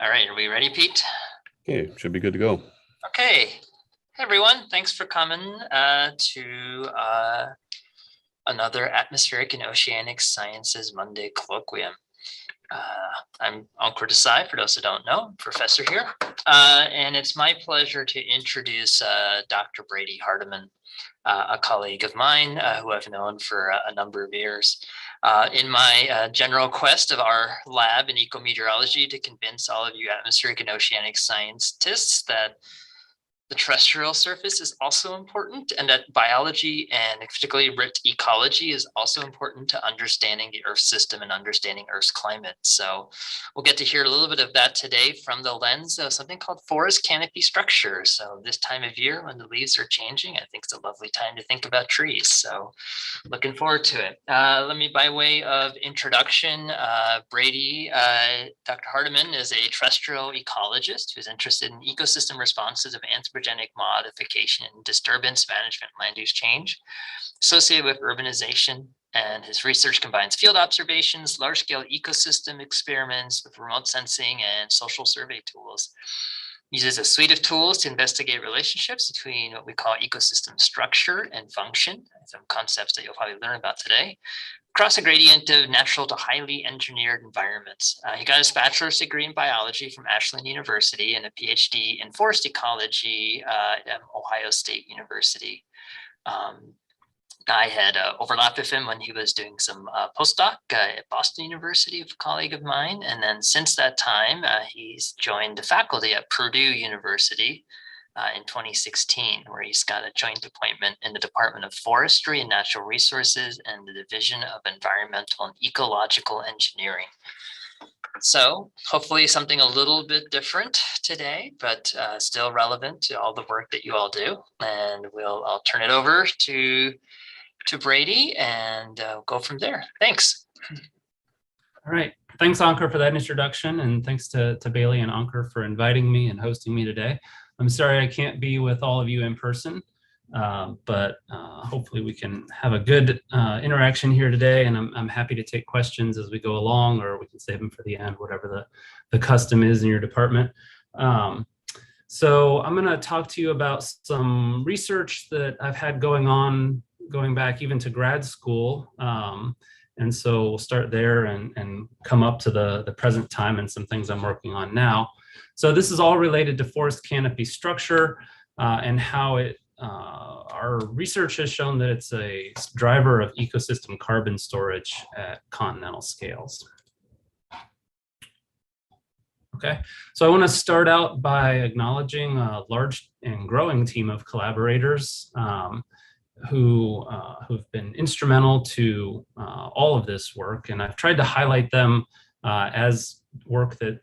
All right, are we ready, Pete? Okay, should be good to go. Okay. Hey, everyone. Thanks for coming to another Atmospheric and Oceanic Sciences Monday Colloquium. I'm Ankur Desai, for those who don't know, I'm professor here. And it's my pleasure to introduce Dr. Brady Hardiman, a colleague of mine who I've known for a number of years. In my general quest of our lab in ecometeorology to convince all of you atmospheric and oceanic scientists that the terrestrial surface is also important, and that biology and particularly ecology is also important to understanding the Earth system and understanding Earth's climate. So we'll get to hear a little bit of that today from the lens of something called forest canopy structure. So this time of year when the leaves are changing, I think it's a lovely time to think about trees. So looking forward to it. Let me, by way of introduction, Brady, Dr. Hardiman is a terrestrial ecologist who's interested in ecosystem responses of anthropogenic modification and disturbance management, land use change associated with urbanization. And his research combines field observations, large-scale ecosystem experiments with remote sensing and social survey tools. Uses a suite of tools to investigate relationships between what we call ecosystem structure and function, some concepts that you'll probably learn about today, across a gradient of natural to highly engineered environments. He got his bachelor's degree in biology from Ashland University and a PhD in forest ecology at Ohio State University. I had overlapped with him when he was doing some postdoc at Boston University, a colleague of mine. And then since that time, he's joined the faculty at Purdue University in 2016, where he's got a joint appointment in the Department of Forestry and Natural Resources and the Division of Environmental and Ecological Engineering. So hopefully something a little bit different today, but still relevant to all the work that you all do. And I'll turn it over to Brady and go from there. Thanks. All right. Thanks, Ankur, for that introduction. And thanks to Bailey and Ankur for inviting me and hosting me today. I'm sorry I can't be with all of you in person, but hopefully we can have a good interaction here today. And I'm happy to take questions as we go along, or we can save them for the end, whatever the custom is in your department. So I'm going to talk to you about some research that I've had going back even to grad school. And so we'll start there and come up to the present time and some things I'm working on now. So this is all related to forest canopy structure and how our research has shown that it's a driver of ecosystem carbon storage at continental scales. Okay, so I want to start out by acknowledging a large and growing team of collaborators who've been instrumental to all of this work. And I've tried to highlight them as work that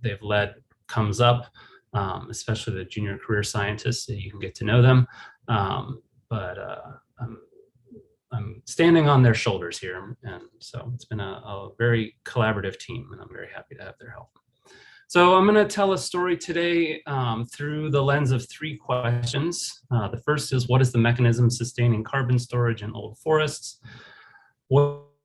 they've led comes up, especially the junior career scientists, so you can get to know them. But I'm standing on their shoulders here. And so it's been a very collaborative team, and I'm very happy to have their help. So I'm going to tell a story today through the lens of three questions. The first is, what is the mechanism sustaining carbon storage in old forests?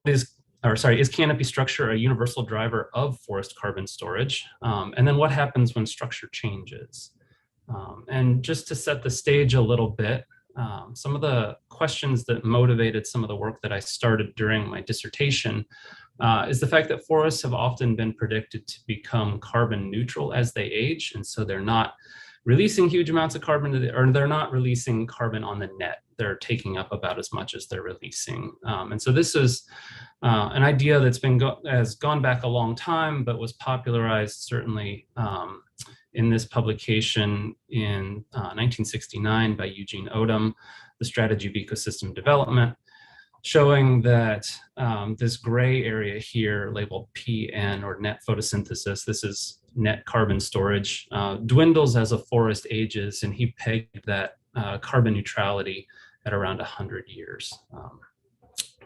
Is canopy structure a universal driver of forest carbon storage? And then what happens when structure changes? And just to set the stage a little bit, some of the questions that motivated some of the work that I started during my dissertation is the fact that forests have often been predicted to become carbon neutral as they age. And so they're not releasing huge amounts of carbon, or they're not releasing carbon on the net. They're taking up about as much as they're releasing. And so this is an idea that's has gone back a long time, but was popularized certainly in this publication in 1969 by Eugene Odum, The Strategy of Ecosystem Development, showing that this gray area here labeled PN, or net photosynthesis, this is net carbon storage, dwindles as a forest ages, and he pegged that carbon neutrality at around 100 years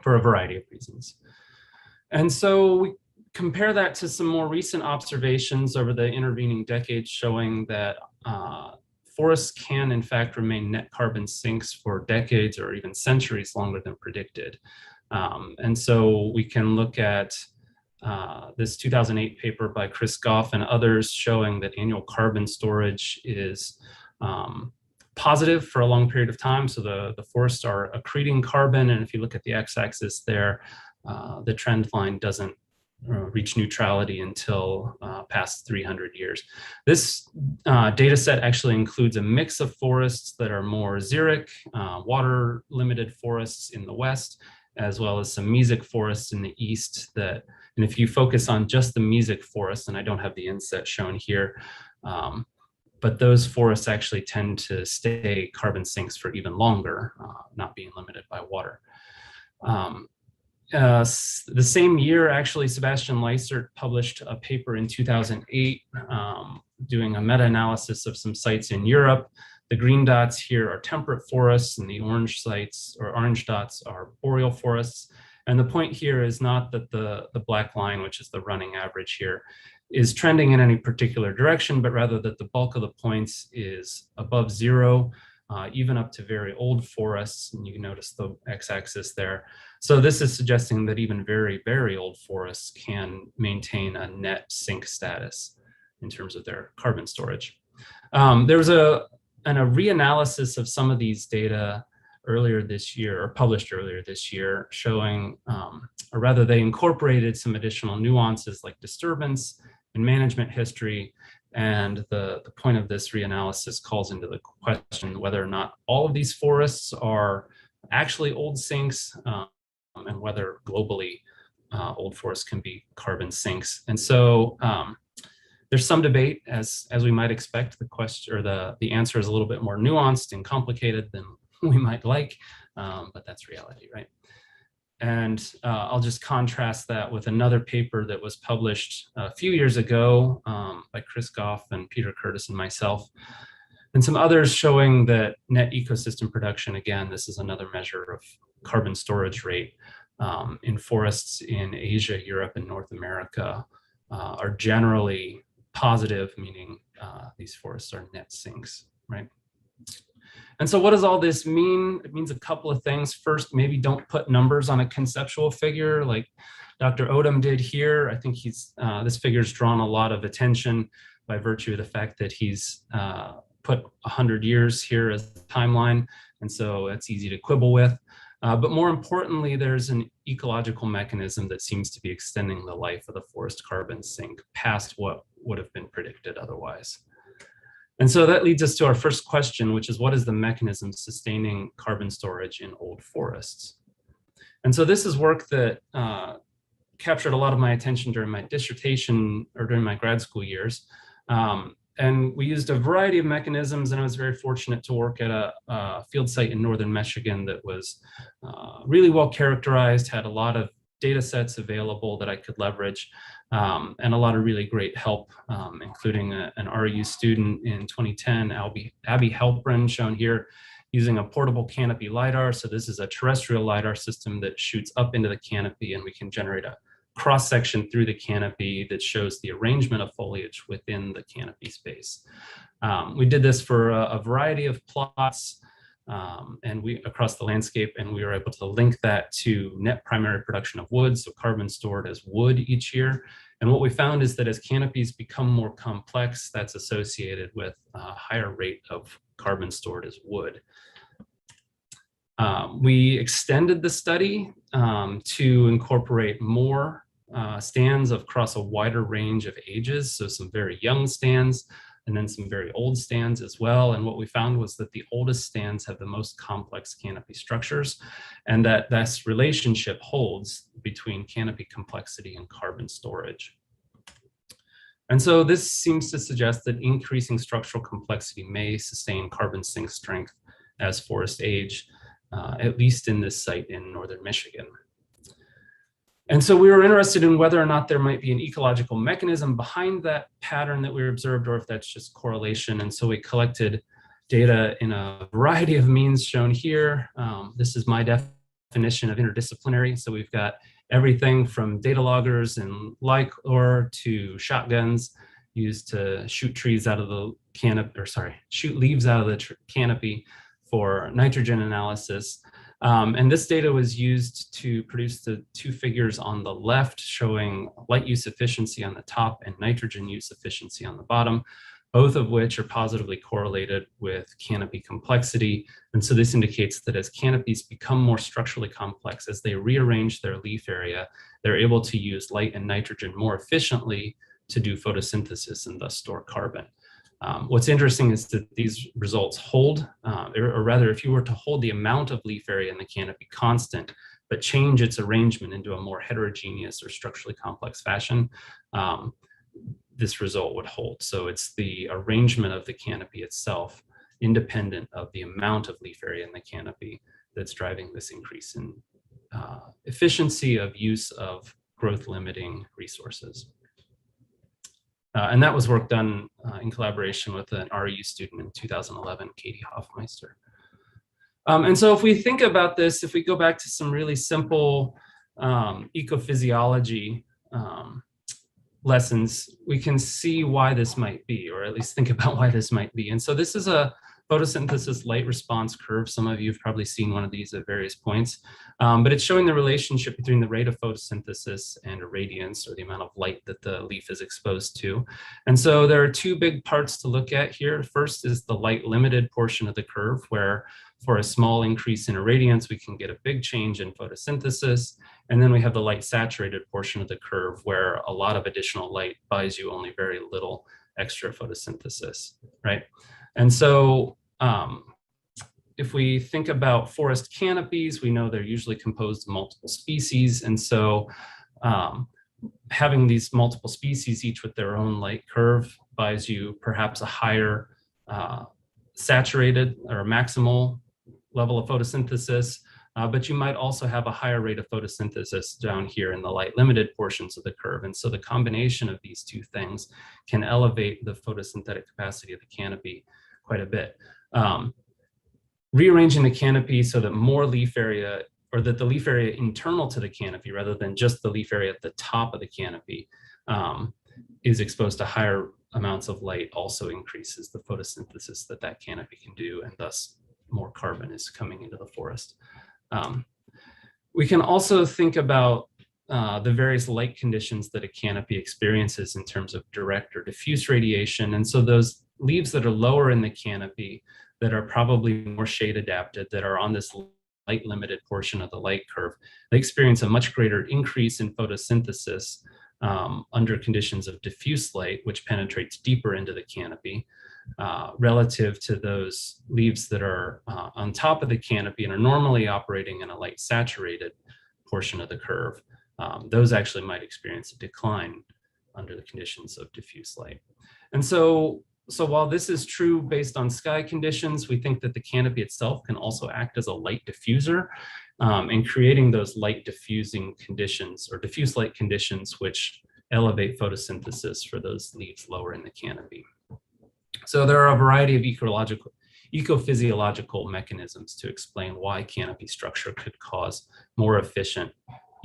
for a variety of reasons. And so we compare that to some more recent observations over the intervening decades showing that forests can in fact remain net carbon sinks for decades or even centuries longer than predicted. And so we can look at this 2008 paper by Chris Goff and others showing that annual carbon storage is positive for a long period of time. So the forests are accreting carbon. And if you look at the x-axis there, the trend line doesn't reach neutrality until past 300 years. This data set actually includes a mix of forests that are more xeric, water limited forests in the west, as well as some mesic forests in the east that, and if you focus on just the mesic forest, and I don't have the inset shown here, but those forests actually tend to stay carbon sinks for even longer, not being limited by water. The same year, actually, Sebastian Leissert published a paper in 2008 doing a meta-analysis of some sites in Europe. The green dots here are temperate forests, and the orange sites or orange dots are boreal forests. And the point here is not that the black line, which is the running average here, is trending in any particular direction, but rather that the bulk of the points is above zero, even up to very old forests. And you can notice the x-axis there. So this is suggesting that even very, very old forests can maintain a net sink status in terms of their carbon storage. There was a reanalysis of some of these data earlier this year, or published earlier this year, showing, or rather they incorporated some additional nuances like disturbance and management history. And the point of this reanalysis calls into the question whether or not all of these forests are actually old sinks, and whether globally old forests can be carbon sinks. And so there's some debate, as we might expect. The question, or the answer is a little bit more nuanced and complicated than we might like, but that's reality, right? And I'll just contrast that with another paper that was published a few years ago by Chris Goff and Peter Curtis and myself, and some others showing that net ecosystem production, again, this is another measure of carbon storage rate in forests in Asia, Europe, and North America are generally positive, meaning these forests are net sinks, right? And so what does all this mean? It means a couple of things. First, maybe don't put numbers on a conceptual figure like Dr. Odom did here. I think this figure's drawn a lot of attention by virtue of the fact that he's put 100 years here as the timeline. And so it's easy to quibble with. But more importantly, there's an ecological mechanism that seems to be extending the life of the forest carbon sink past what would have been predicted otherwise. And so that leads us to our first question, which is what is the mechanism sustaining carbon storage in old forests? And so this is work that captured a lot of my attention during my dissertation or during my grad school years. And we used a variety of mechanisms, and I was very fortunate to work at a field site in northern Michigan that was really well characterized, had a lot of data sets available that I could leverage, and a lot of really great help, including an RU student in 2010, Abby Halprin, shown here, using a portable canopy LiDAR. So this is a terrestrial LiDAR system that shoots up into the canopy, and we can generate a cross-section through the canopy that shows the arrangement of foliage within the canopy space. We did this for a variety of plots and across the landscape, and we were able to link that to net primary production of wood, so carbon stored as wood each year. And what we found is that as canopies become more complex, that's associated with a higher rate of carbon stored as wood. We extended the study to incorporate more stands across a wider range of ages, so some very young stands and then some very old stands as well. And what we found was that the oldest stands have the most complex canopy structures, and that this relationship holds between canopy complexity and carbon storage. And so this seems to suggest that increasing structural complexity may sustain carbon sink strength as forests age, at least in this site in northern Michigan. And so we were interested in whether or not there might be an ecological mechanism behind that pattern that we observed, or if that's just correlation. And so we collected data in a variety of means shown here. This is my definition of interdisciplinary. So we've got everything from data loggers and or to shotguns used to shoot trees out of the canopy, or sorry, shoot leaves out of the canopy for nitrogen analysis. And this data was used to produce the two figures on the left showing light use efficiency on the top and nitrogen use efficiency on the bottom, both of which are positively correlated with canopy complexity. And so this indicates that as canopies become more structurally complex, as they rearrange their leaf area, they're able to use light and nitrogen more efficiently to do photosynthesis and thus store carbon. What's interesting is that these results hold, or rather, if you were to hold the amount of leaf area in the canopy constant, but change its arrangement into a more heterogeneous or structurally complex fashion, this result would hold. So it's the arrangement of the canopy itself, independent of the amount of leaf area in the canopy, that's driving this increase in efficiency of use of growth limiting resources. And that was work done in collaboration with an REU student in 2011, Katie Hoffmeister. And so if we think about this, if we go back to some really simple ecophysiology lessons, we can see why this might be, or at least think about why this might be. And so this is a photosynthesis light response curve. Some of you have probably seen one of these at various points, but it's showing the relationship between the rate of photosynthesis and irradiance, or the amount of light that the leaf is exposed to. And so there are two big parts to look at here. First is the light limited portion of the curve, where for a small increase in irradiance, we can get a big change in photosynthesis. And then we have the light saturated portion of the curve, where a lot of additional light buys you only very little extra photosynthesis, right? And so if we think about forest canopies, we know they're usually composed of multiple species. And so having these multiple species, each with their own light curve, buys you perhaps a higher saturated or maximal level of photosynthesis, but you might also have a higher rate of photosynthesis down here in the light limited portions of the curve. And so the combination of these two things can elevate the photosynthetic capacity of the canopy quite a bit. Rearranging the canopy so that more leaf area, or that the leaf area internal to the canopy, rather than just the leaf area at the top of the canopy, is exposed to higher amounts of light, also increases the photosynthesis that that canopy can do, and thus more carbon is coming into the forest. We can also think about the various light conditions that a canopy experiences in terms of direct or diffuse radiation. And so those leaves that are lower in the canopy, that are probably more shade adapted, that are on this light limited portion of the light curve, they experience a much greater increase in photosynthesis under conditions of diffuse light, which penetrates deeper into the canopy, relative to those leaves that are on top of the canopy and are normally operating in a light saturated portion of the curve. Those actually might experience a decline under the conditions of diffuse light. And so while this is true based on sky conditions, we think that the canopy itself can also act as a light diffuser in creating those light diffusing conditions, or diffuse light conditions, which elevate photosynthesis for those leaves lower in the canopy. So there are a variety of ecophysiological mechanisms to explain why canopy structure could cause more efficient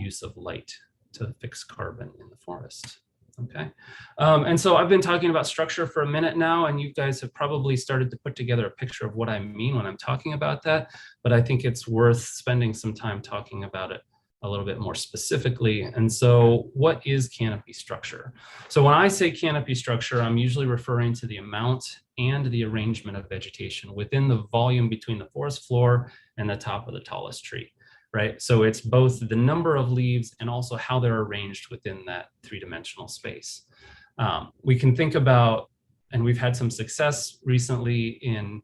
use of light to fix carbon in the forest. Okay, and so I've been talking about structure for a minute now, and you guys have probably started to put together a picture of what I mean when I'm talking about that, but I think it's worth spending some time talking about it a little bit more specifically. And so what is canopy structure? So when I say canopy structure, I'm usually referring to the amount and the arrangement of vegetation within the volume between the forest floor and the top of the tallest tree. Right? So it's both the number of leaves and also how they're arranged within that three-dimensional space. We can think about, and we've had some success recently in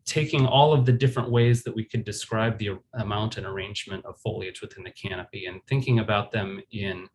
taking all of the different ways that we could describe the amount and arrangement of foliage within the canopy and thinking about them in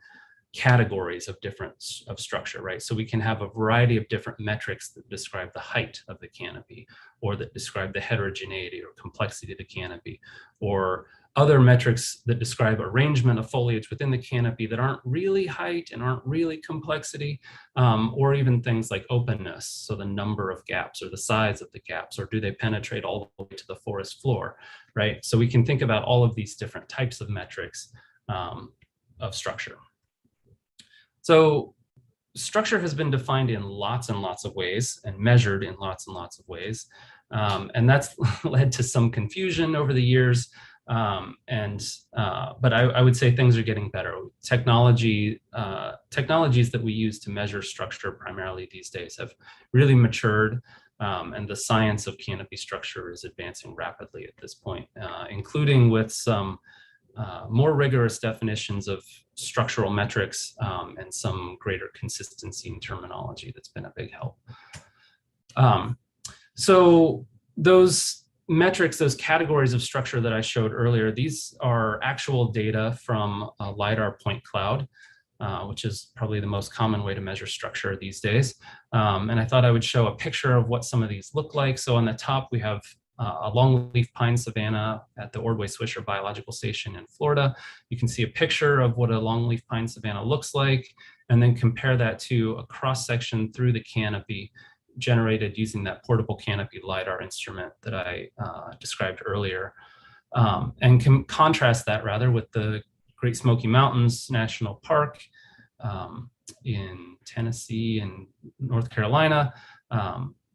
categories of structure, right? So we can have a variety of different metrics that describe the height of the canopy, or that describe the heterogeneity or complexity of the canopy, or other metrics that describe arrangement of foliage within the canopy that aren't really height and aren't really complexity, or even things like openness, so the number of gaps or the size of the gaps, or do they penetrate all the way to the forest floor, right? So we can think about all of these different types of metrics of structure. So structure has been defined in lots and lots of ways and measured in lots and lots of ways. And that's led to some confusion over the years. But I would say things are getting better. Technologies that we use to measure structure primarily these days have really matured, and the science of canopy structure is advancing rapidly at this point, including with some more rigorous definitions of structural metrics, and some greater consistency in terminology that's been a big help. So those metrics, those categories of structure that I showed earlier, these are actual data from a LiDAR point cloud, which is probably the most common way to measure structure these days. And I thought I would show a picture of what some of these look like. So on the top, we have a longleaf pine savanna at the Ordway-Swisher Biological Station in Florida. You can see a picture of what a longleaf pine savanna looks like, and then compare that to a cross-section through the canopy generated using that portable canopy LiDAR instrument that I described earlier. And can contrast that rather with the Great Smoky Mountains National Park in Tennessee and North Carolina.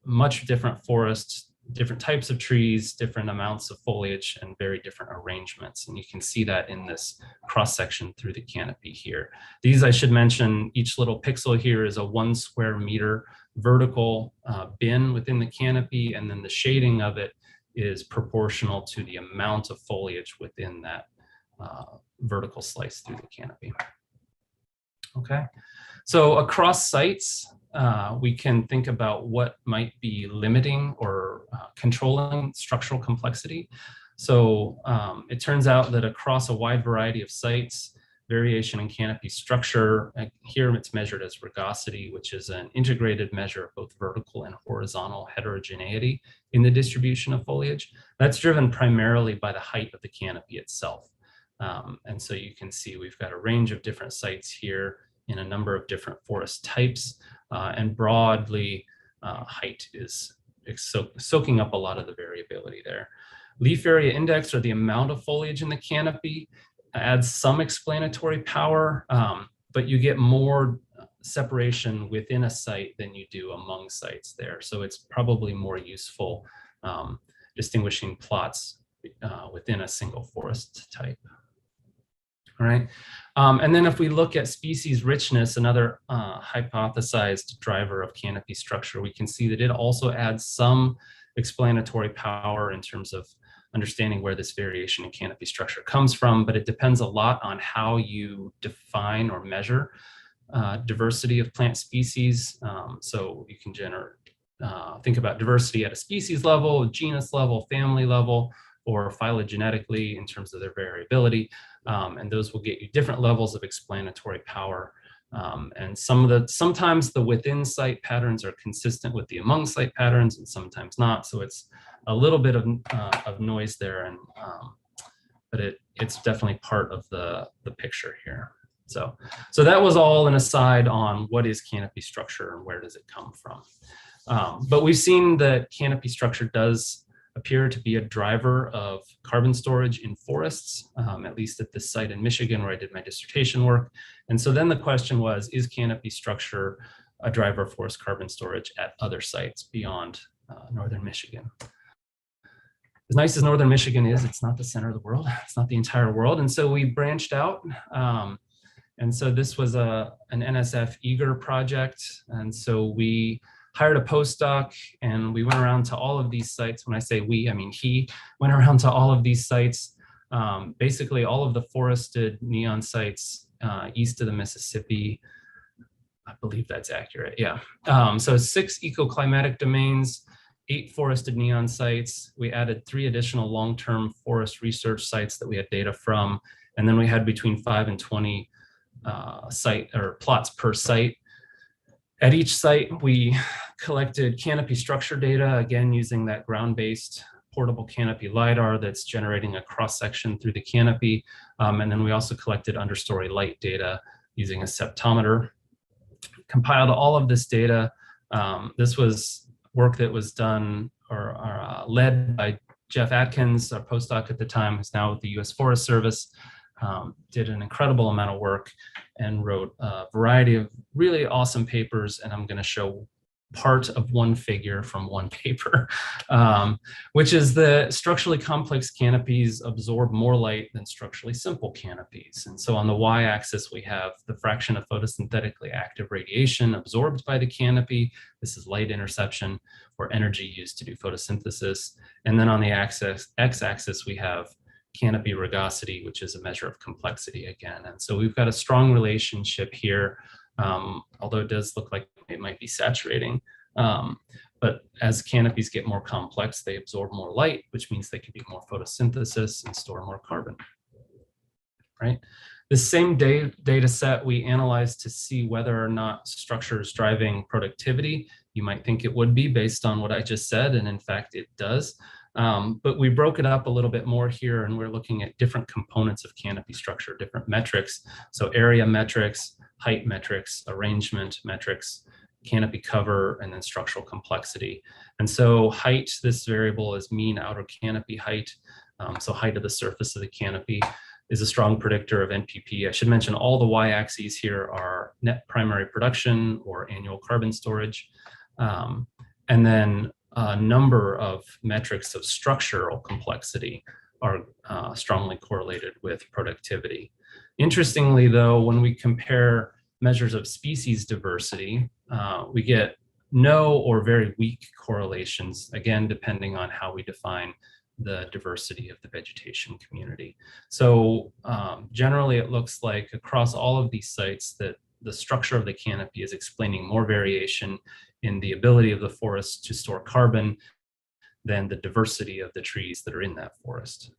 Much different forests, different types of trees, different amounts of foliage, and very different arrangements. And you can see that in this cross-section through the canopy here. These, I should mention, each little pixel here is a 1 square meter vertical bin within the canopy, and then the shading of it is proportional to the amount of foliage within that vertical slice through the canopy. Okay, so across sites, we can think about what might be limiting or controlling structural complexity. So it turns out that across a wide variety of sites, variation in canopy structure, here it's measured as rugosity, which is an integrated measure of both vertical and horizontal heterogeneity in the distribution of foliage. That's driven primarily by the height of the canopy itself. And so you can see we've got a range of different sites here in a number of different forest types, and broadly height is soaking up a lot of the variability there. Leaf area index, or the amount of foliage in the canopy, adds some explanatory power, but you get more separation within a site than you do among sites there. So it's probably more useful distinguishing plots within a single forest type. All right. And then if we look at species richness, another hypothesized driver of canopy structure, we can see that it also adds some explanatory power in terms of understanding where this variation in canopy structure comes from, but it depends a lot on how you define or measure diversity of plant species. So you can think about diversity at a species level, genus level, family level, or phylogenetically in terms of their variability. And those will get you different levels of explanatory power. And sometimes the within site patterns are consistent with the among site patterns, and sometimes not. So it's a little bit of noise there, and but it's definitely part of the picture here. So that was all an aside on what is canopy structure and where does it come from. But we've seen that canopy structure does appear to be a driver of carbon storage in forests, at least at this site in Michigan where I did my dissertation work. And so then the question was, is canopy structure a driver of forest carbon storage at other sites beyond northern Michigan? As nice as northern Michigan is, it's not the center of the world. It's not the entire world. And so we branched out. And so this was an NSF eager project. And so we hired a postdoc, and we went around to all of these sites. When I say we, I mean he went around to all of these sites, basically all of the forested neon sites east of the Mississippi. I believe that's accurate, yeah. So 6 ecoclimatic domains, 8 forested neon sites. We added 3 additional long-term forest research sites that we had data from, and then we had between 5 and 20 plots per site. At each site, we collected canopy structure data, again, using that ground-based portable canopy LiDAR that's generating a cross-section through the canopy. And then we also collected understory light data using a septometer. Compiled all of this data. This was work that was done or led by Jeff Atkins, our postdoc at the time, who's now with the US Forest Service. Did an incredible amount of work and wrote a variety of really awesome papers, and I'm going to show part of one figure from one paper, which is that structurally complex canopies absorb more light than structurally simple canopies. And so on the y-axis, we have the fraction of photosynthetically active radiation absorbed by the canopy. This is light interception, or energy used to do photosynthesis. And then on the x-axis, we have canopy rugosity, which is a measure of complexity again. And so we've got a strong relationship here, although it does look like it might be saturating. But as canopies get more complex, they absorb more light, which means they can do more photosynthesis and store more carbon, right? The same data set we analyzed to see whether or not structure is driving productivity. You might think it would be based on what I just said, and in fact it does. But we broke it up a little bit more here, and we're looking at different components of canopy structure, different metrics. So area metrics, height metrics, arrangement metrics, canopy cover, and then structural complexity. And so height, this variable is mean outer canopy height. So height of the surface of the canopy is a strong predictor of NPP. I should mention all the y-axes here are net primary production or annual carbon storage. And then a number of metrics of structural complexity are strongly correlated with productivity. Interestingly, though, when we compare measures of species diversity, we get no or very weak correlations, again, depending on how we define the diversity of the vegetation community. So generally, it looks like across all of these sites that the structure of the canopy is explaining more variation in the ability of the forest to store carbon than the diversity of the trees that are in that forest.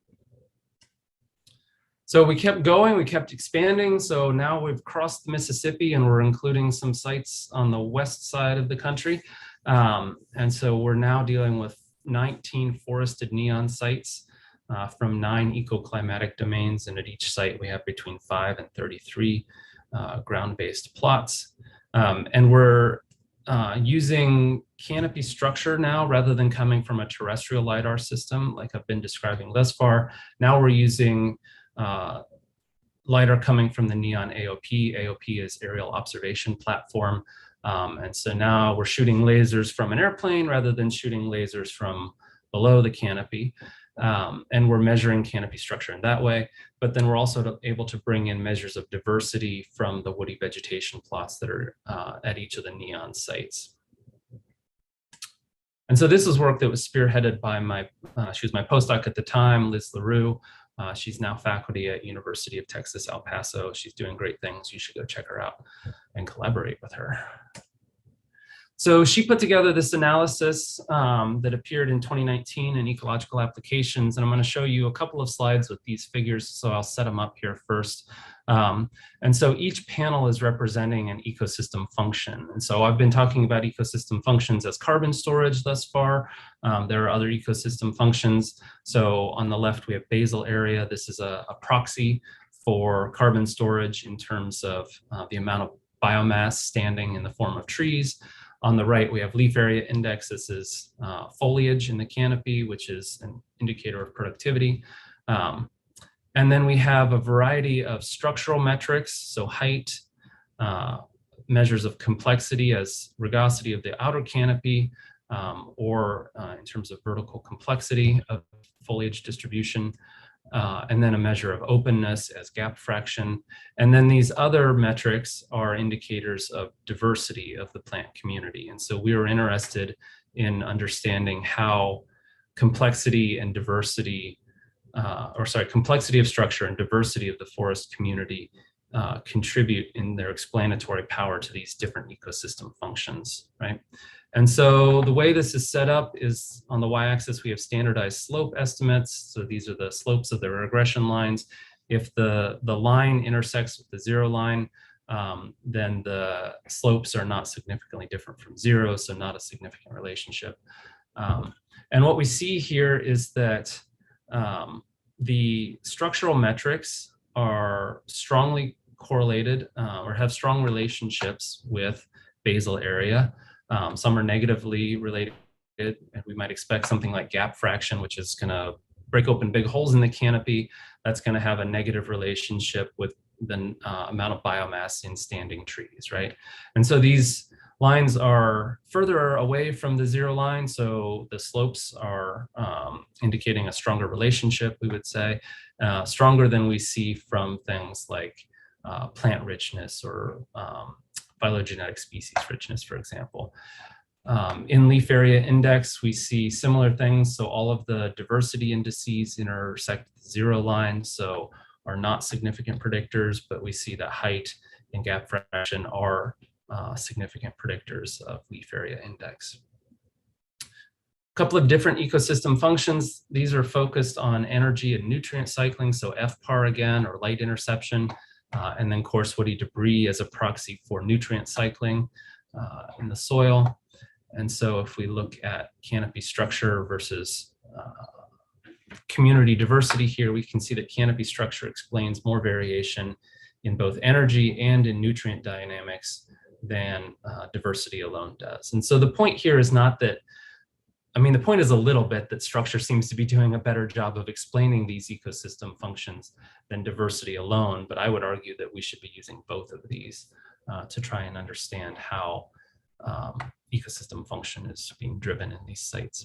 So we kept going, we kept expanding. So now we've crossed the Mississippi and we're including some sites on the west side of the country. And so we're now dealing with 19 forested neon sites from 9 ecoclimatic domains. And at each site, we have between 5 and 33 ground-based plots. And we're using canopy structure now rather than coming from a terrestrial LiDAR system like I've been describing thus far. Now we're using LiDAR coming from the NEON AOP. AOP is Aerial Observation Platform. And so now we're shooting lasers from an airplane rather than shooting lasers from below the canopy. And we're measuring canopy structure in that way. But then we're also able to bring in measures of diversity from the woody vegetation plots that are at each of the NEON sites. And so this is work that was spearheaded by she was my postdoc at the time, Liz LaRue. She's now faculty at University of Texas, El Paso. She's doing great things. You should go check her out and collaborate with her. So she put together this analysis that appeared in 2019 in Ecological Applications. And I'm going to show you a couple of slides with these figures. So I'll set them up here first. And so each panel is representing an ecosystem function. And so I've been talking about ecosystem functions as carbon storage thus far. There are other ecosystem functions. So on the left, we have basal area. This is a proxy for carbon storage in terms of the amount of biomass standing in the form of trees. On the right, we have leaf area index. This is foliage in the canopy, which is an indicator of productivity. And then we have a variety of structural metrics, so height, measures of complexity as rugosity of the outer canopy, or in terms of vertical complexity of foliage distribution, and then a measure of openness as gap fraction. And then these other metrics are indicators of diversity of the plant community. And so we were interested in understanding how complexity and diversity, complexity of structure and diversity of the forest community contribute in their explanatory power to these different ecosystem functions, right? And so the way this is set up is on the y-axis, we have standardized slope estimates. So these are the slopes of the regression lines. If the line intersects with the 0 line, then the slopes are not significantly different from 0, so not a significant relationship. And what we see here is that the structural metrics are strongly correlated or have strong relationships with basal area. Some are negatively related, and we might expect something like gap fraction, which is going to break open big holes in the canopy. That's going to have a negative relationship with the amount of biomass in standing trees, right? And so these Lines are further away from the zero line, so the slopes are indicating a stronger relationship, we would say, stronger than we see from things like plant richness or phylogenetic species richness, for example. In leaf area index, we see similar things. So all of the diversity indices intersect the zero line, so are not significant predictors, but we see that height and gap fraction are significant predictors of leaf area index. A couple of different ecosystem functions. These are focused on energy and nutrient cycling, so FPAR again, or light interception, and then coarse woody debris as a proxy for nutrient cycling in the soil. And so if we look at canopy structure versus community diversity here, we can see that canopy structure explains more variation in both energy and in nutrient dynamics than diversity alone does. And so the point here is not that, I mean, the point is a little bit that structure seems to be doing a better job of explaining these ecosystem functions than diversity alone, but I would argue that we should be using both of these to try and understand how ecosystem function is being driven in these sites.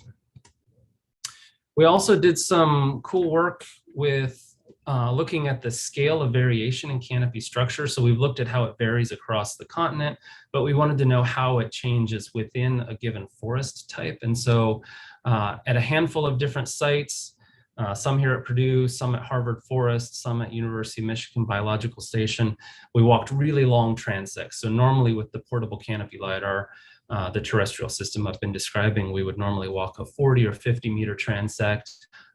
We also did some cool work with looking at the scale of variation in canopy structure. So we've looked at how it varies across the continent, but we wanted to know how it changes within a given forest type. And so at a handful of different sites, some here at Purdue, some at Harvard Forest, some at University of Michigan Biological Station, we walked really long transects. So normally with the portable canopy LiDAR, the terrestrial system I've been describing, we would normally walk a 40 or 50 meter transect.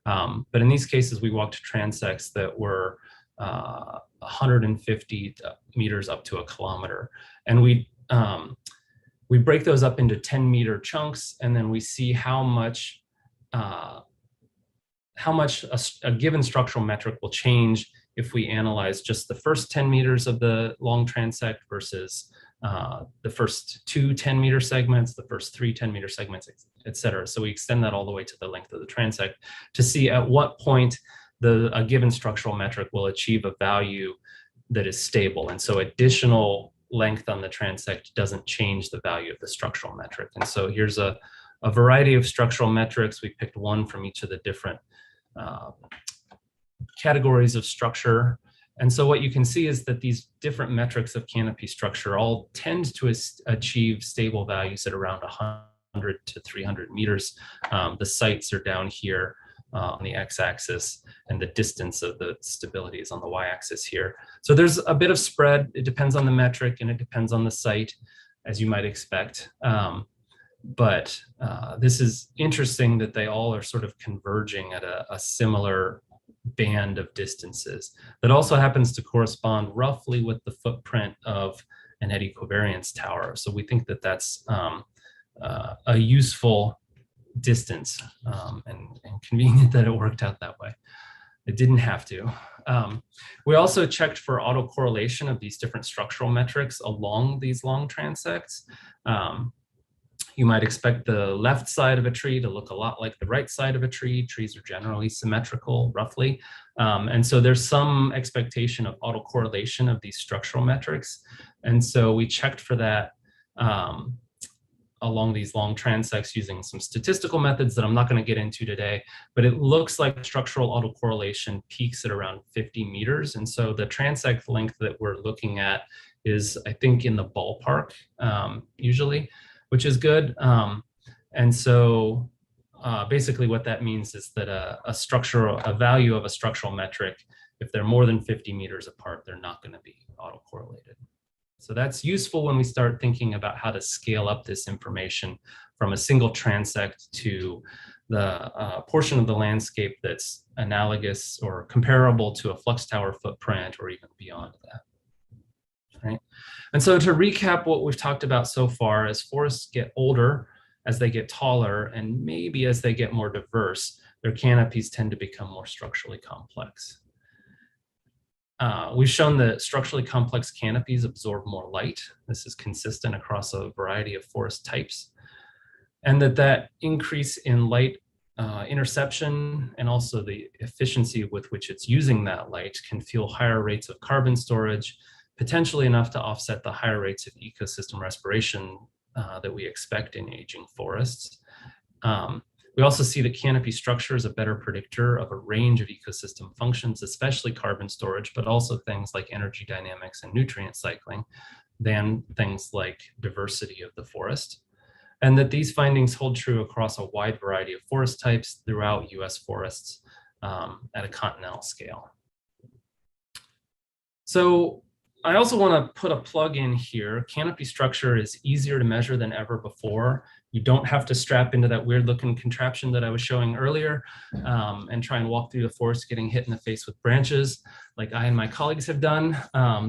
But in these cases, we walked transects that were 150 meters up to a kilometer. And we break those up into 10-meter chunks, and then we see how much a given structural metric will change if we analyze just the first 10 meters of the long transect versus the first two 10-meter segments, the first three 10-meter segments, et cetera. So we extend that all the way to the length of the transect to see at what point a given structural metric will achieve a value that is stable. And so additional length on the transect doesn't change the value of the structural metric. And so here's a variety of structural metrics. We picked one from each of the different categories of structure. And so what you can see is that these different metrics of canopy structure all tend to achieve stable values at around 100 to 300 meters. The sites are down here on the x-axis, and the distance of the stability is on the y-axis here. So there's a bit of spread. It depends on the metric and it depends on the site, as you might expect. But this is interesting that they all are sort of converging at a similar band of distances that also happens to correspond roughly with the footprint of an eddy covariance tower. So we think that that's a useful distance and convenient that it worked out that way. It didn't have to. We also checked for autocorrelation of these different structural metrics along these long transects. You might expect the left side of a tree to look a lot like the right side of a tree. Trees are generally symmetrical, roughly. And so there's some expectation of autocorrelation of these structural metrics. And so we checked for that along these long transects using some statistical methods that I'm not going to get into today, but it looks like structural autocorrelation peaks at around 50 meters. And so the transect length that we're looking at is, I think, in the ballpark usually, which is good. And so basically what that means is that a value of a structural metric, if they're more than 50 meters apart, they're not going to be autocorrelated. So that's useful when we start thinking about how to scale up this information from a single transect to the portion of the landscape that's analogous or comparable to a flux tower footprint or even beyond that. Right? And so to recap what we've talked about so far, as forests get older, as they get taller, and maybe as they get more diverse, their canopies tend to become more structurally complex. We've shown that structurally complex canopies absorb more light. This is consistent across a variety of forest types. And that increase in light interception and also the efficiency with which it's using that light can fuel higher rates of carbon storage, potentially enough to offset the higher rates of ecosystem respiration that we expect in aging forests. We also see that canopy structure is a better predictor of a range of ecosystem functions, especially carbon storage, but also things like energy dynamics and nutrient cycling, than things like diversity of the forest. And that these findings hold true across a wide variety of forest types throughout US forests at a continental scale. So I also want to put a plug in here. Canopy structure is easier to measure than ever before. You don't have to strap into that weird looking contraption that I was showing earlier and try and walk through the forest getting hit in the face with branches like I and my colleagues have done.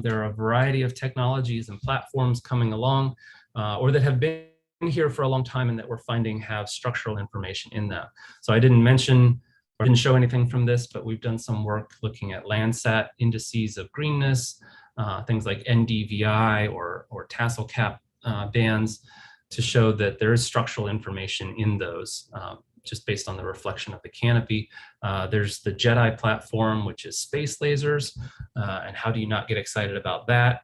There are a variety of technologies and platforms coming along or that have been here for a long time and that we're finding have structural information in them. So I didn't mention or didn't show anything from this, but we've done some work looking at Landsat indices of greenness, things like NDVI or tassel cap bands to show that there is structural information in those just based on the reflection of the canopy. There's the JEDI platform, which is space lasers, and how do you not get excited about that?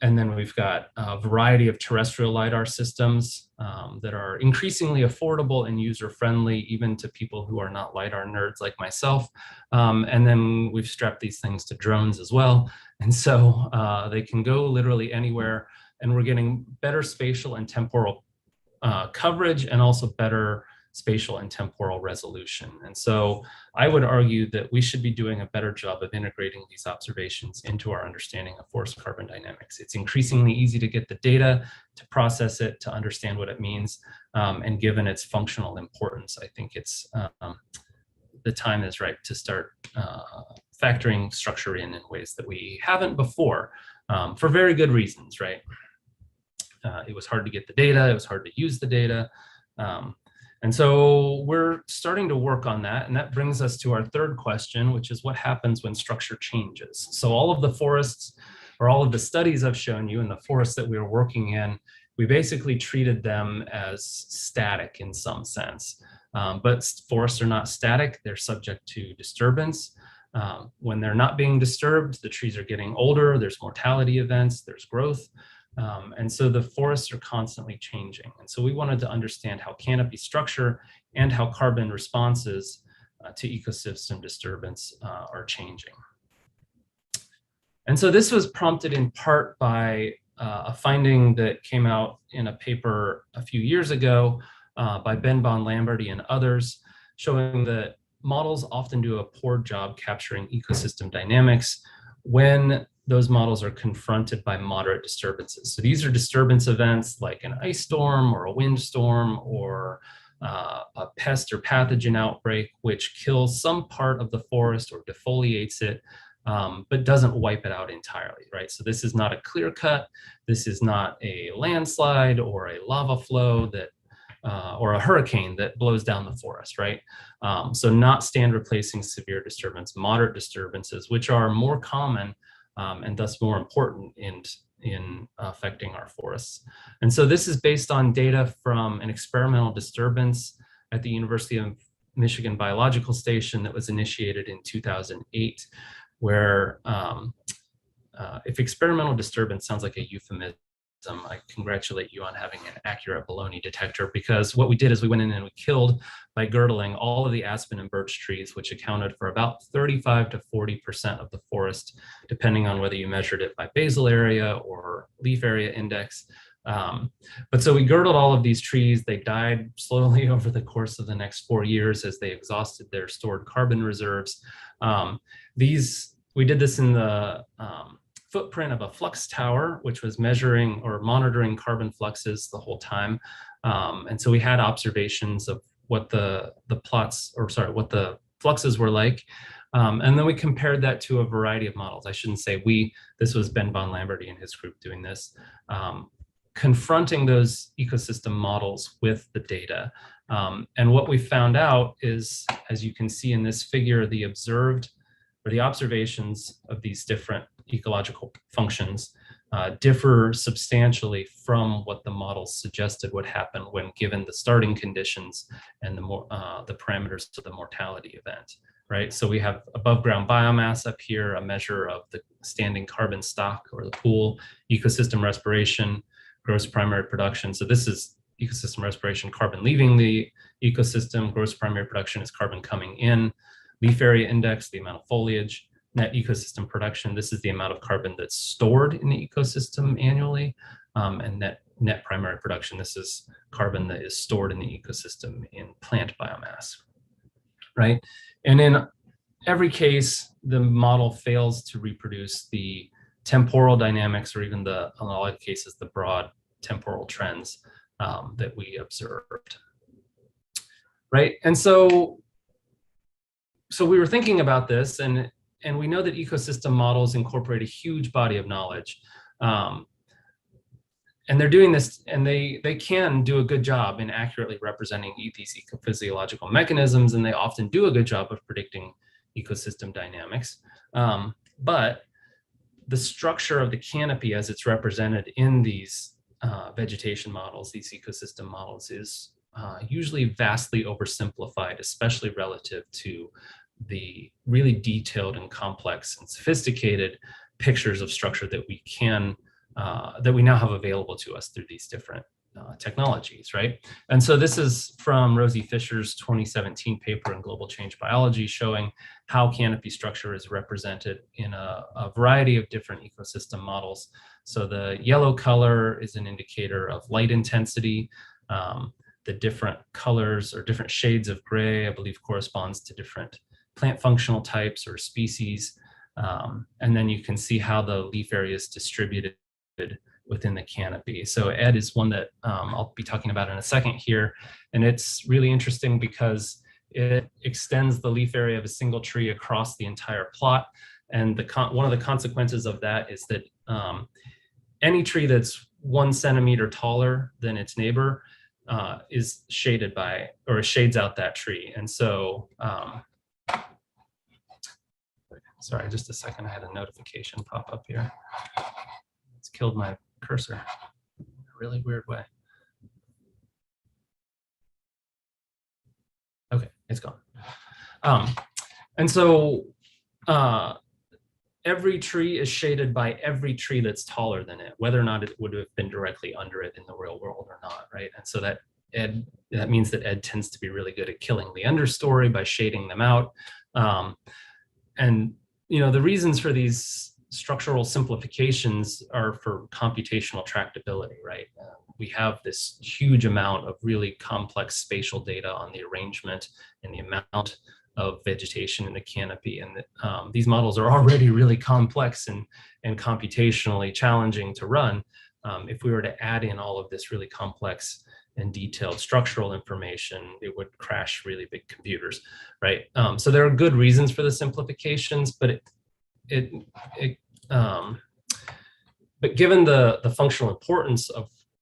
And then we've got a variety of terrestrial LiDAR systems that are increasingly affordable and user-friendly, even to people who are not LiDAR nerds like myself. And then we've strapped these things to drones as well. And so they can go literally anywhere, and we're getting better spatial and temporal coverage and also better spatial and temporal resolution. And so I would argue that we should be doing a better job of integrating these observations into our understanding of forest carbon dynamics. It's increasingly easy to get the data, to process it, to understand what it means. And given its functional importance, I think it's the time is right to start factoring structure in ways that we haven't before for very good reasons, right? It was hard to get the data, it was hard to use the data. And so we're starting to work on that. And that brings us to our third question, which is what happens when structure changes? So all of the forests or all of the studies I've shown you in the forests that we were working in, we basically treated them as static in some sense. But forests are not static, they're subject to disturbance. When they're not being disturbed, the trees are getting older, there's mortality events, there's growth. And so the forests are constantly changing. And so we wanted to understand how canopy structure and how carbon responses to ecosystem disturbance are changing. And so this was prompted in part by a finding that came out in a paper a few years ago by Ben Bond-Lamberty and others, showing that models often do a poor job capturing ecosystem dynamics when those models are confronted by moderate disturbances. So these are disturbance events like an ice storm or a windstorm or a pest or pathogen outbreak, which kills some part of the forest or defoliates it, but doesn't wipe it out entirely, right? So this is not a clear cut. This is not a landslide or a lava flow that or a hurricane that blows down the forest, right? So not stand replacing severe disturbance, moderate disturbances, which are more common and thus more important in affecting our forests. And so this is based on data from an experimental disturbance at the University of Michigan Biological Station that was initiated in 2008, where if experimental disturbance sounds like a euphemism, I congratulate you on having an accurate baloney detector, because what we did is we went in and we killed by girdling all of the aspen and birch trees, which accounted for about 35 to 40% of the forest, depending on whether you measured it by basal area or leaf area index. But so we girdled all of these trees. They died slowly over the course of the next 4 years as they exhausted their stored carbon reserves. We did this in the footprint of a flux tower, which was measuring or monitoring carbon fluxes the whole time. And so we had observations of what the fluxes were like. And then we compared that to a variety of models. I shouldn't say we, this was Ben Bond-Lamberty and his group doing this, confronting those ecosystem models with the data. And what we found out is, as you can see in this figure, the observations of these different ecological functions differ substantially from what the models suggested would happen when given the starting conditions and the parameters to the mortality event, right? So we have above ground biomass up here, a measure of the standing carbon stock or the pool, ecosystem respiration. gross primary production. So this is ecosystem respiration, carbon leaving the ecosystem. Gross primary production is carbon coming in. Leaf area index, the amount of foliage. Net ecosystem production, this is the amount of carbon that's stored in the ecosystem annually. And net primary production, this is carbon that is stored in the ecosystem in plant biomass, right? And in every case, the model fails to reproduce the temporal dynamics, or even in a lot of cases, the broad temporal trends that we observed, right? And so we were thinking about this, and we know that ecosystem models incorporate a huge body of knowledge. And they're doing this, and they can do a good job in accurately representing these ecophysiological mechanisms, and they often do a good job of predicting ecosystem dynamics. But the structure of the canopy as it's represented in these vegetation models, these ecosystem models, is usually vastly oversimplified, especially relative to the really detailed and complex and sophisticated pictures of structure that we can that we now have available to us through these different technologies, right? And so this is from Rosie Fisher's 2017 paper in Global Change Biology, showing how canopy structure is represented in a variety of different ecosystem models. So the yellow color is an indicator of light intensity. The different colors or different shades of gray, I believe, corresponds to different plant functional types or species. And then you can see how the leaf area is distributed within the canopy. So ED is one that I'll be talking about in a second here. And it's really interesting because it extends the leaf area of a single tree across the entire plot. And one of the consequences of that is that any tree that's 1 centimeter taller than its neighbor is shaded by, or shades out that tree. And so, sorry, just a second, I had a notification pop up here. It's killed my cursor in a really weird way. Okay, it's gone. And so every tree is shaded by every tree that's taller than it, whether or not it would have been directly under it in the real world or not, right? And so that means that ED tends to be really good at killing the understory by shading them out. And the reasons for these structural simplifications are for computational tractability, right? We have this huge amount of really complex spatial data on the arrangement and the amount of vegetation in the canopy. And these models are already really complex and computationally challenging to run. If we were to add in all of this really complex and detailed structural information, it would crash really big computers, right? So there are good reasons for the simplifications, but but given the functional importance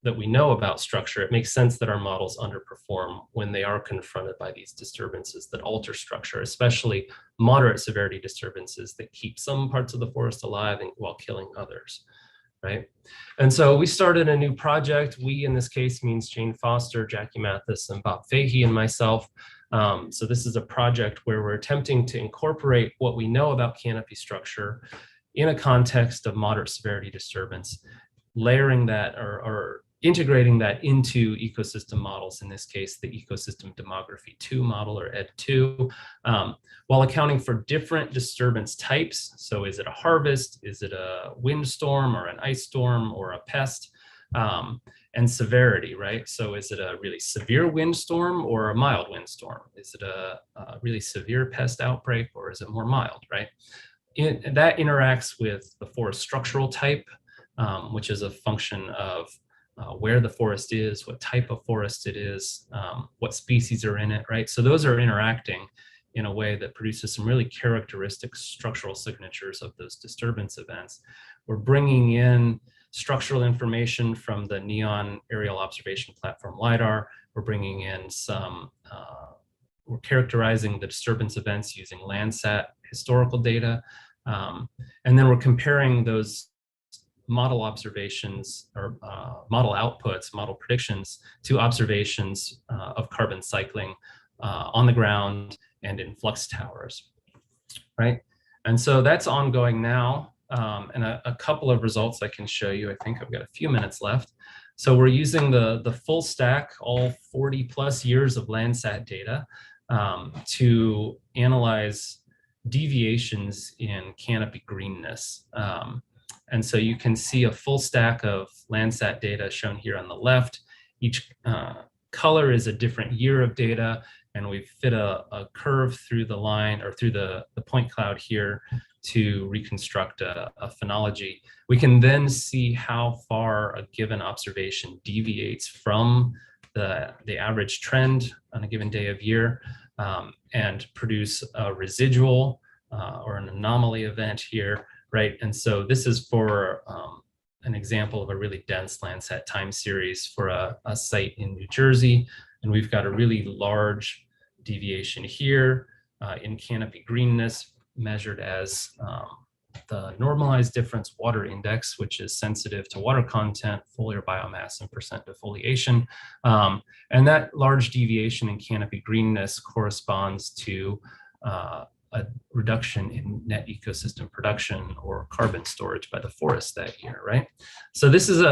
that we know about structure, it makes sense that our models underperform when they are confronted by these disturbances that alter structure, especially moderate severity disturbances that keep some parts of the forest alive while killing others, right? And so we started a new project. We, in this case, means Jane Foster, Jackie Mathis, and Bob Fahey, and myself. So this is a project where we're attempting to incorporate what we know about canopy structure in a context of moderate severity disturbance, layering that or integrating that into ecosystem models, in this case, the Ecosystem Demography 2 model, or ED2, while accounting for different disturbance types. So is it a harvest? Is it a windstorm or an ice storm or a pest? And severity, right? So is it a really severe windstorm or a mild windstorm? Is it a really severe pest outbreak, or is it more mild, right? That interacts with the forest structural type, which is a function of where the forest is, what type of forest it is, what species are in it, right? So those are interacting in a way that produces some really characteristic structural signatures of those disturbance events. We're bringing in structural information from the NEON aerial observation platform LiDAR. We're bringing in we're characterizing the disturbance events using Landsat historical data. And then we're comparing those model observations or model outputs, model predictions to observations of carbon cycling on the ground and in flux towers, right? And so that's ongoing now. And a couple of results I can show you. I think I've got a few minutes left. So we're using the full stack, all 40 plus years of Landsat data to analyze deviations in canopy greenness. And so you can see a full stack of Landsat data shown here on the left. Each color is a different year of data, and we've fit a curve through the line or through the point cloud here to reconstruct a phenology. We can then see how far a given observation deviates from the average trend on a given day of year, and produce a residual or an anomaly event here, right? And so this is for an example of a really dense Landsat time series for a site in New Jersey. And we've got a really large deviation here in canopy greenness, measured as the normalized difference water index, which is sensitive to water content, foliar biomass, and percent defoliation. And that large deviation in canopy greenness corresponds to a reduction in net ecosystem production or carbon storage by the forest that year, right? So this is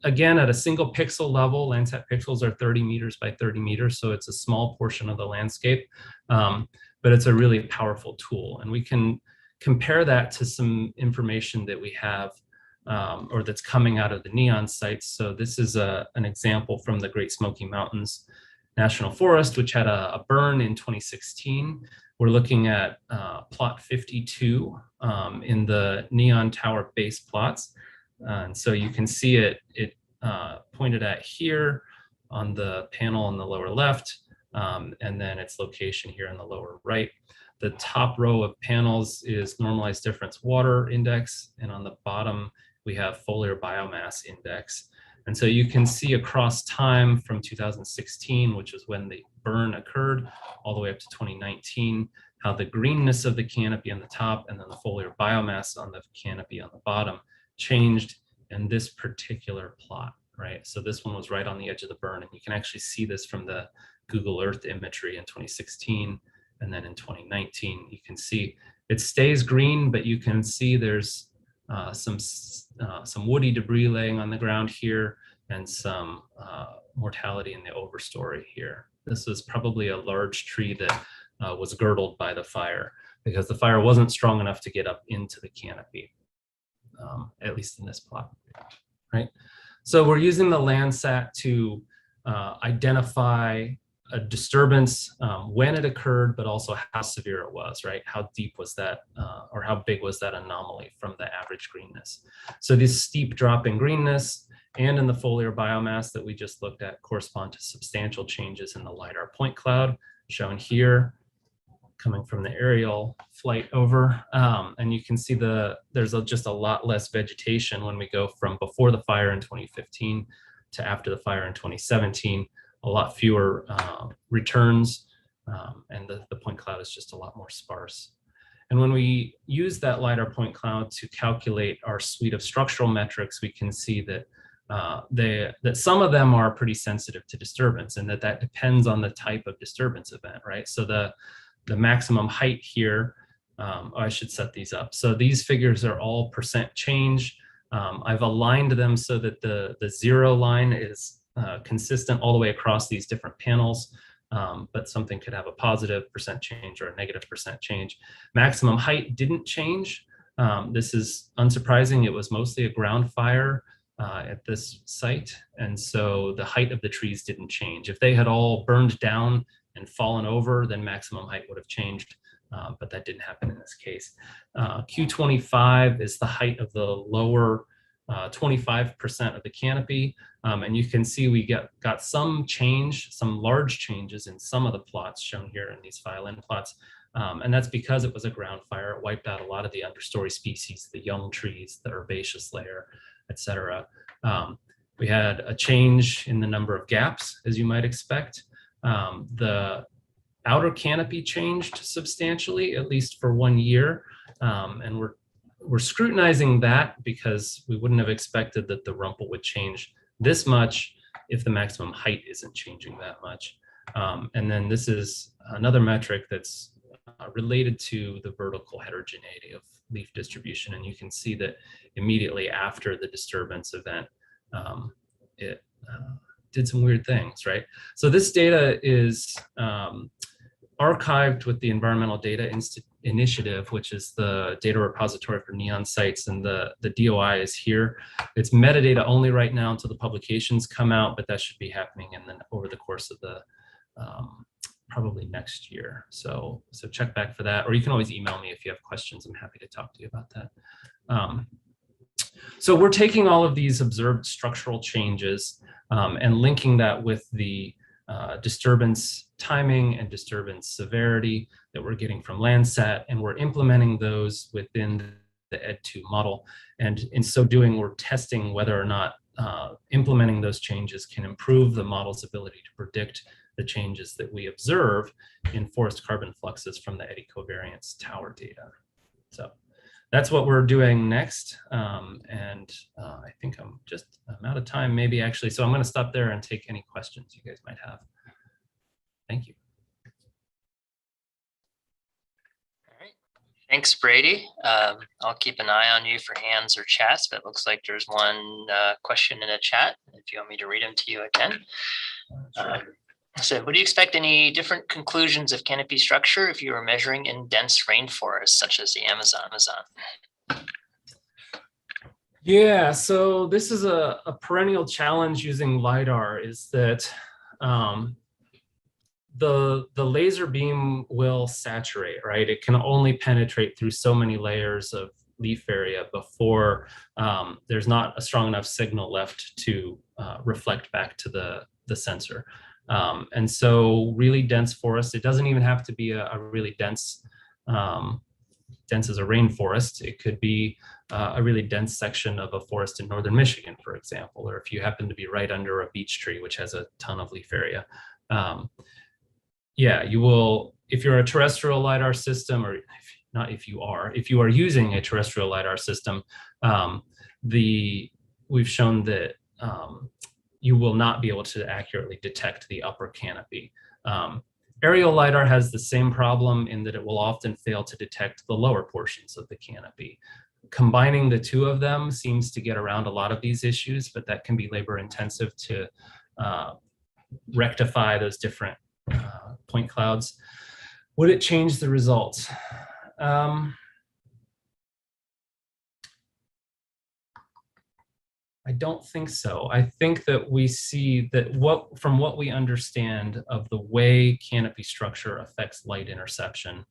again, at a single pixel level. Landsat pixels are 30 meters by 30 meters, so it's a small portion of the landscape, but it's a really powerful tool. And we can compare that to some information that we have or that's coming out of the NEON sites. So this is an example from the Great Smoky Mountains National Forest, which had a burn in 2016. We're looking at plot 52 in the NEON tower base plots. And so you can see it pointed at here on the panel on the lower left, and then its location here in the lower right. The top row of panels is normalized difference water index, and on the bottom we have foliar biomass index. And so you can see across time from 2016, which is when the burn occurred, all the way up to 2019, how the greenness of the canopy on the top and then the foliar biomass on the canopy on the bottom changed in this particular plot, right? So this one was right on the edge of the burn, and you can actually see this from the Google Earth imagery in 2016. And then in 2019, you can see it stays green, but you can see there's some woody debris laying on the ground here and some mortality in the overstory here. This was probably a large tree that was girdled by the fire because the fire wasn't strong enough to get up into the canopy, at least in this plot, right? So we're using the Landsat to identify a disturbance when it occurred, but also how severe it was, right? How deep was that, or how big was that anomaly from the average greenness? So this steep drop in greenness and in the foliar biomass that we just looked at correspond to substantial changes in the LiDAR point cloud, shown here, coming from the aerial flight over. And you can see there's just a lot less vegetation when we go from before the fire in 2015 to after the fire in 2017. A lot fewer returns, and the point cloud is just a lot more sparse. And when we use that LiDAR point cloud to calculate our suite of structural metrics, we can see that that some of them are pretty sensitive to disturbance, and that depends on the type of disturbance event, right? So the maximum height here, I should set these up. So these figures are all percent change. I've aligned them so that the zero line is consistent all the way across these different panels, but something could have a positive percent change or a negative percent change. Maximum height didn't change. This is unsurprising. It was mostly a ground fire at this site, and so the height of the trees didn't change. If they had all burned down and fallen over, then maximum height would have changed, but that didn't happen in this case. Q25 is the height of the lower 25% of the canopy. And you can see we got some change, some large changes in some of the plots shown here in these violin plots. And that's because it was a ground fire. It wiped out a lot of the understory species, the young trees, the herbaceous layer, et cetera. We had a change in the number of gaps, as you might expect. The outer canopy changed substantially, at least for 1 year. And we're scrutinizing that because we wouldn't have expected that the rumple would change this much if the maximum height isn't changing that much. And then this is another metric that's related to the vertical heterogeneity of leaf distribution. And you can see that immediately after the disturbance event, did some weird things, right? So this data is archived with the Environmental Data Initiative, which is the data repository for neon sites, and the DOI is here. It's metadata only right now until the publications come out, but that should be happening over the course of the probably next year. So check back for that, or you can always email me if you have questions. I'm happy to talk to you about that. So we're taking all of these observed structural changes and linking that with the disturbance timing and disturbance severity that we're getting from Landsat, and we're implementing those within the ED2 model. And in so doing, we're testing whether or not implementing those changes can improve the model's ability to predict the changes that we observe in forest carbon fluxes from the eddy covariance tower data. So that's what we're doing next. I think I'm out of time maybe actually. So I'm going to stop there and take any questions you guys might have. Thank you. All right. Thanks, Brady. I'll keep an eye on you for hands or chats, but it looks like there's one question in the chat. If you want me to read them to you, I can. Sure. So would you expect any different conclusions of canopy structure if you were measuring in dense rainforests, such as the Amazon? Yeah, so this is a perennial challenge using LiDAR, is that the laser beam will saturate, right? It can only penetrate through so many layers of leaf area before there's not a strong enough signal left to reflect back to the sensor. And so really dense forest, it doesn't even have to be a really dense as a rainforest. It could be a really dense section of a forest in northern Michigan, for example, or if you happen to be right under a beech tree, which has a ton of leaf area. Yeah, you will, if you're a terrestrial LiDAR system, or if you are using a terrestrial LiDAR system, we've shown that you will not be able to accurately detect the upper canopy. Aerial LiDAR has the same problem in that it will often fail to detect the lower portions of the canopy. Combining the two of them seems to get around a lot of these issues, but that can be labor intensive to rectify those different point clouds. Would it change the results? I don't think so. I think that we see that from what we understand of the way canopy structure affects light interception,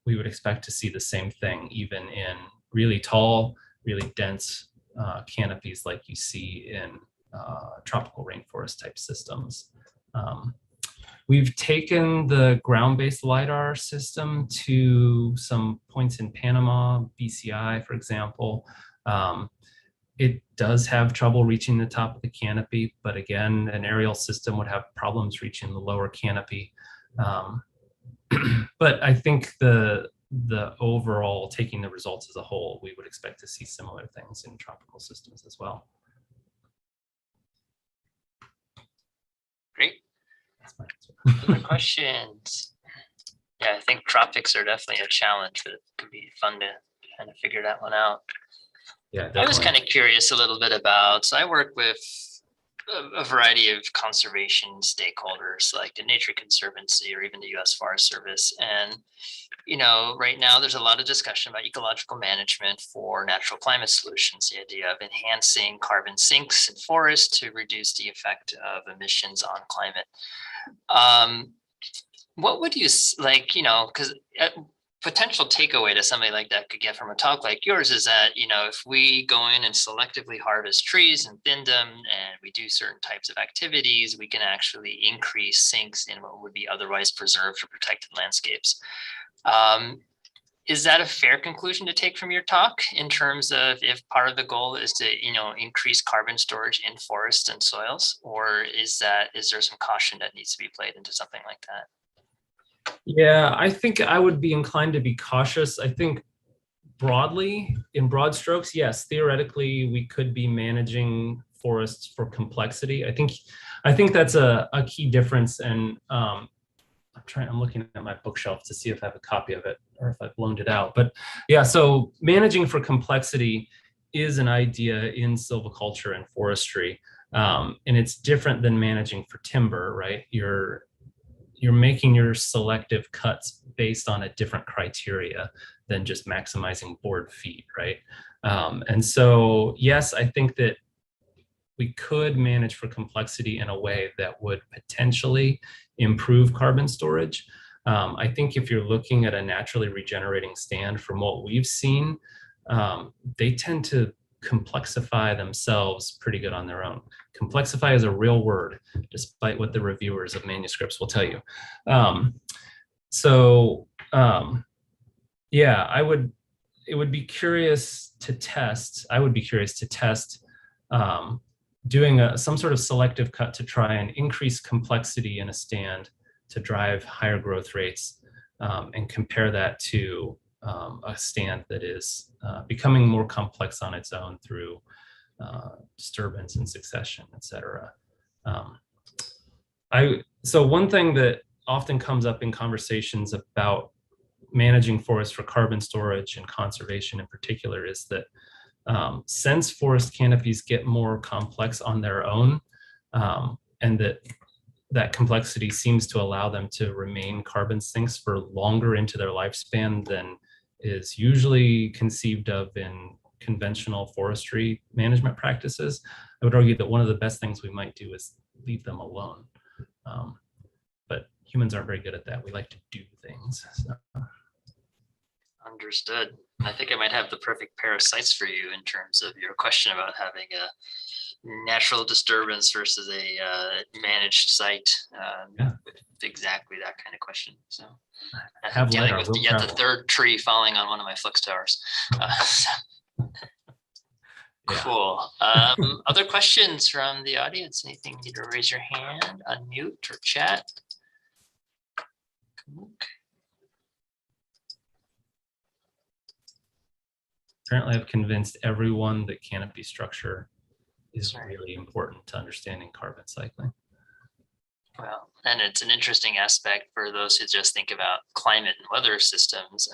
we would expect to see the same thing even in really tall, really dense canopies like you see in tropical rainforest type systems. We've taken the ground-based LiDAR system to some points in Panama, BCI, for example. It does have trouble reaching the top of the canopy, but again, an aerial system would have problems reaching the lower canopy. But I think the overall, taking the results as a whole, we would expect to see similar things in tropical systems as well. Great. Other questions? Yeah, I think tropics are definitely a challenge, but it could be fun to kind of figure that one out. Yeah, definitely. I was kind of curious a little bit about, so I work with a variety of conservation stakeholders like the Nature Conservancy or even the U.S. Forest Service. And, you know, right now there's a lot of discussion about ecological management for natural climate solutions, the idea of enhancing carbon sinks in forests to reduce the effect of emissions on climate. What would you like, you know, because potential takeaway to somebody like that could get from a talk like yours is that, you know, if we go in and selectively harvest trees and thin them and we do certain types of activities, we can actually increase sinks in what would be otherwise preserved or protected landscapes. Is that a fair conclusion to take from your talk in terms of if part of the goal is to, you know, increase carbon storage in forests and soils, or is there some caution that needs to be played into something like that? Yeah, I think I would be inclined to be cautious. I think broadly, in broad strokes, yes, theoretically, we could be managing forests for complexity. I think that's a key difference. And I'm looking at my bookshelf to see if I have a copy of it or if I've loaned it out. But yeah, so managing for complexity is an idea in silviculture and forestry. And it's different than managing for timber, right? You're making your selective cuts based on a different criteria than just maximizing board feet, right? And so, yes, I think that we could manage for complexity in a way that would potentially improve carbon storage. I think if you're looking at a naturally regenerating stand, from what we've seen, they tend to complexify themselves pretty good on their own. Complexify is a real word, despite what the reviewers of manuscripts will tell you. Yeah, it would be curious to test, I would be curious to test doing some sort of selective cut to try and increase complexity in a stand to drive higher growth rates, and compare that to a stand that is becoming more complex on its own through disturbance and succession, et cetera. So one thing that often comes up in conversations about managing forests for carbon storage and conservation in particular is that since forest canopies get more complex on their own, and that complexity seems to allow them to remain carbon sinks for longer into their lifespan than is usually conceived of in conventional forestry management practices, I would argue that one of the best things we might do is leave them alone. But humans aren't very good at that. We like to do things. So. Understood. I think I might have the perfect pair of sites for you in terms of your question about having a natural disturbance versus a managed site. Yeah. With exactly that kind of question. So I have dealing with the third tree falling on one of my flux towers. Cool. Other questions from the audience? Anything you need to raise your hand, unmute, or chat? Apparently, I've convinced everyone that canopy structure is really important to understanding carbon cycling. Well, and it's an interesting aspect for those who just think about climate and weather systems.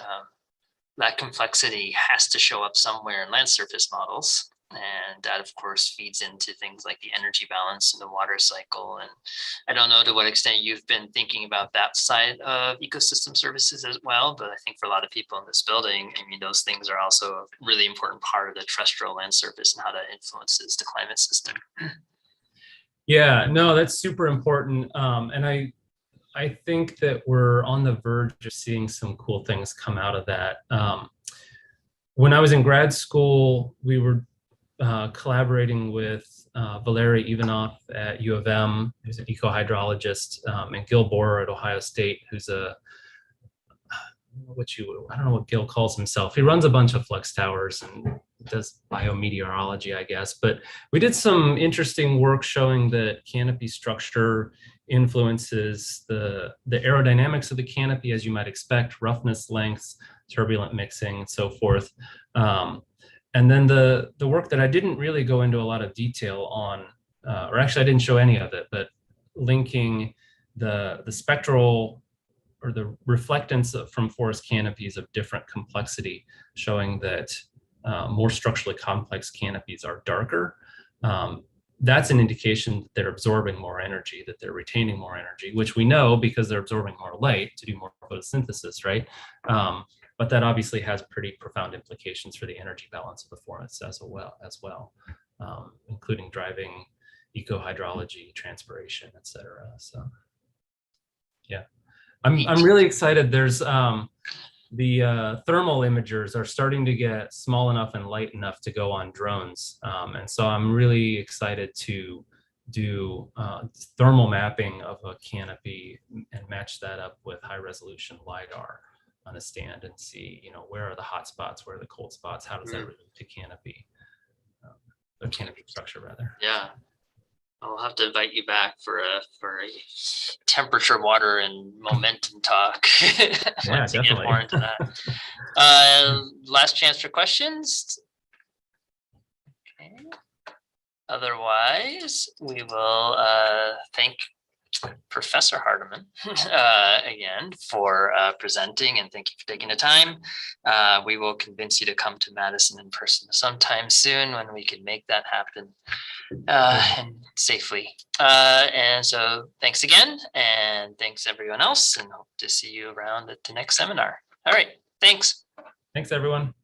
That complexity has to show up somewhere in land surface models. And that, of course, feeds into things like the energy balance and the water cycle. And I don't know to what extent you've been thinking about that side of ecosystem services as well. But I think for a lot of people in this building, I mean, those things are also a really important part of the terrestrial land surface and how that influences the climate system. Yeah, no, that's super important. And I think that we're on the verge of seeing some cool things come out of that. When I was in grad school, we were collaborating with Valery Ivanov at U of M, who's an eco-hydrologist, and Gil Borer at Ohio State, who's I don't know what Gil calls himself. He runs a bunch of flux towers and does biometeorology, I guess. But we did some interesting work showing that canopy structure influences the aerodynamics of the canopy, as you might expect, roughness, lengths, turbulent mixing, and so forth. And then the work that I didn't really go into a lot of detail on, or actually I didn't show any of it, but linking the spectral or the reflectance from forest canopies of different complexity, showing that more structurally complex canopies are darker. That's an indication that they're absorbing more energy, that they're retaining more energy, which we know because they're absorbing more light to do more photosynthesis, right? But that obviously has pretty profound implications for the energy balance of the forest as well, including driving eco-hydrology, transpiration, et cetera. So, yeah, I'm really excited. There's the thermal imagers are starting to get small enough and light enough to go on drones, and so I'm really excited to do thermal mapping of a canopy and match that up with high-resolution LiDAR on a stand and see, where are the hot spots, where are the cold spots, how does that relate to canopy, or canopy structure rather. Yeah, I'll have to invite you back for a temperature, water, and momentum talk. Yeah, definitely. Get more into that. Last chance for questions. Okay. Otherwise, we will thank Professor Hardiman again for presenting, and thank you for taking the time. We will convince you to come to Madison in person sometime soon when we can make that happen and safely. And so thanks again, and thanks everyone else, and hope to see you around at the next seminar. All right, thanks. Thanks, everyone.